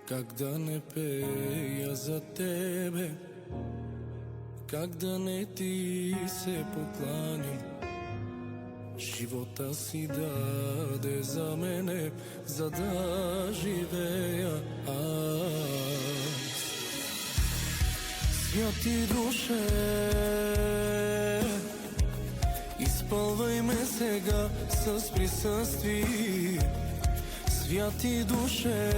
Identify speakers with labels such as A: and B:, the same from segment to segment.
A: Как да не пея за тебе, как да не ти се покланям. Живота си даде за мене, за да живея аз. Святи душе, изпълвай ме сега с присъствие. Святи душе,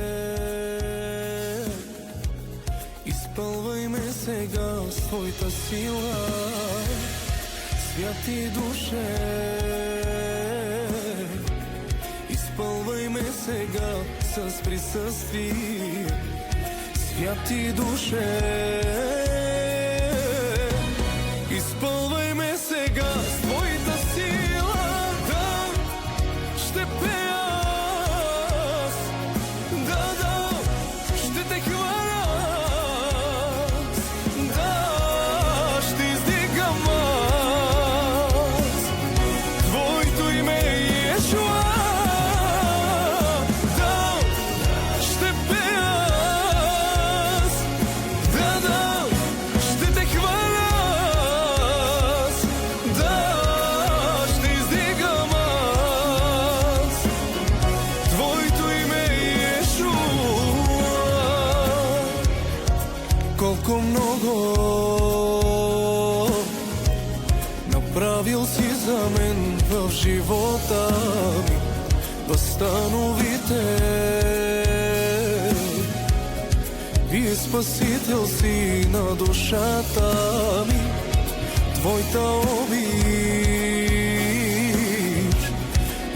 A: изпълвай ме сега с твоята сила. Святи душе, изпълвай ме сега с присъствие. Святи душе, изпълвай ме сега с твоята сила. Да, ще пея аз, да, ще те хваля аз, да, ще издигам аз твоето име Йешуа. Да, ще пея аз, да, ще те хваля аз, да, ще издигам аз твоето име Йешуа. Колко много направил си за мен в живота ми, възстановите. Вие спасител си на душата ми, твоята обич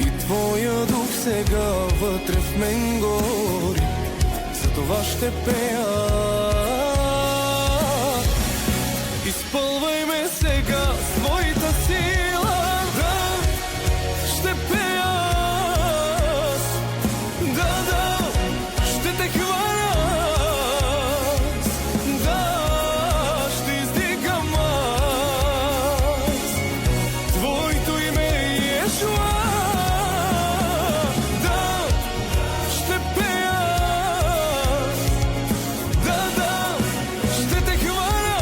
A: и твоя дух сега вътре в мен гори. Затова ще пея. Изпълвай ме сега с твоята сила. Да, ще пея аз, да, ще те хваля аз, да, ще издигам аз твоето име Йешуа. Да, ще пея аз, да, ще те хваля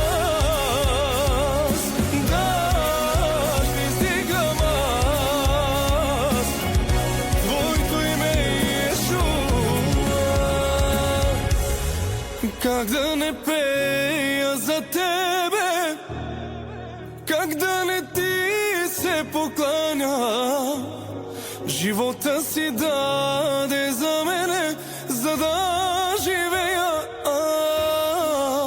A: аз, да, ще издигам аз твоето име Йешуа. Как да не пея за тебе, как да не ти се покланя. Живота си даде за мене, за да живея аз.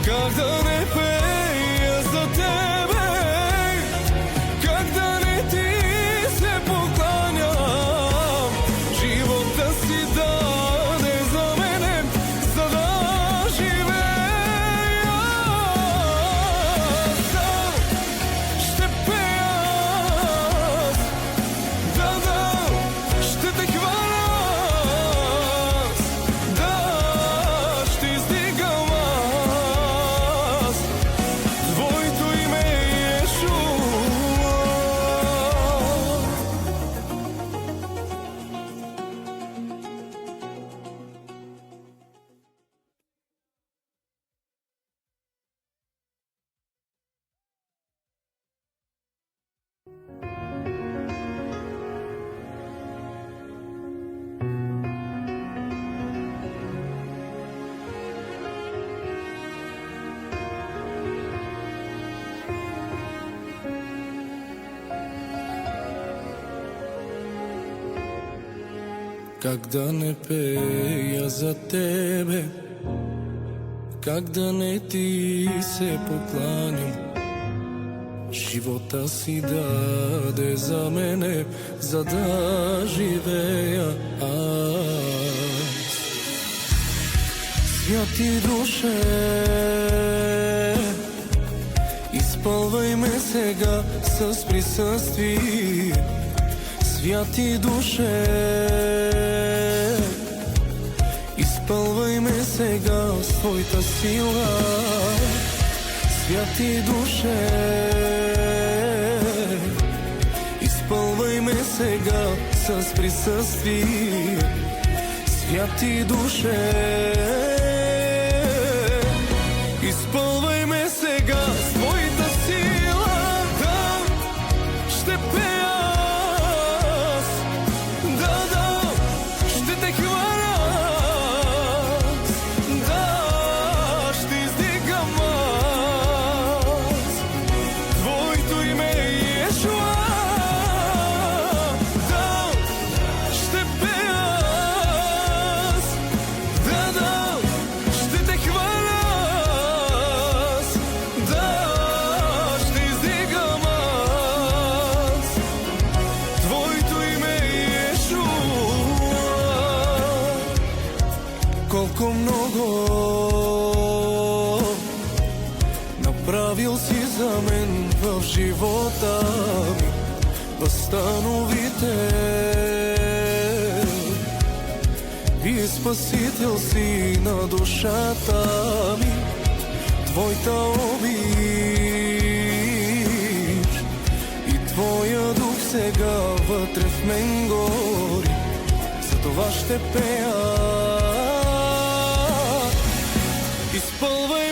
A: Как да не пея за тебе, как да не ти се покланя. Живота си даде за мене, за да живея аз. Да, ще пея аз, да, ще те хваля аз, да, ще издигам аз твоето име Йешуа. Как да не пея за тебе, как да не ти се покланям. Живота си даде за мене, за да живея аз. Святи душе, изпълвай ме сега с присъствие. Святи душе, изпълвай ме сега с твоята сила. Святи душе, изпълвай ме сега с присъствие. святи душе, изпълвай ме сега с твоята сила. Да, ще пея аз, да, ще те хваля аз, да, ще издигам аз твоето име Йешуа. Да, ще пея аз, да, ще те хваля аз, да, ще издигам аз твоето име Йешуа. Колко много направил си за мен в живота ми, възстановител и спасител си на душата ми. Твоята обич и Твоя дух сега вътре в мен гори, затова ще пея. Изпълвай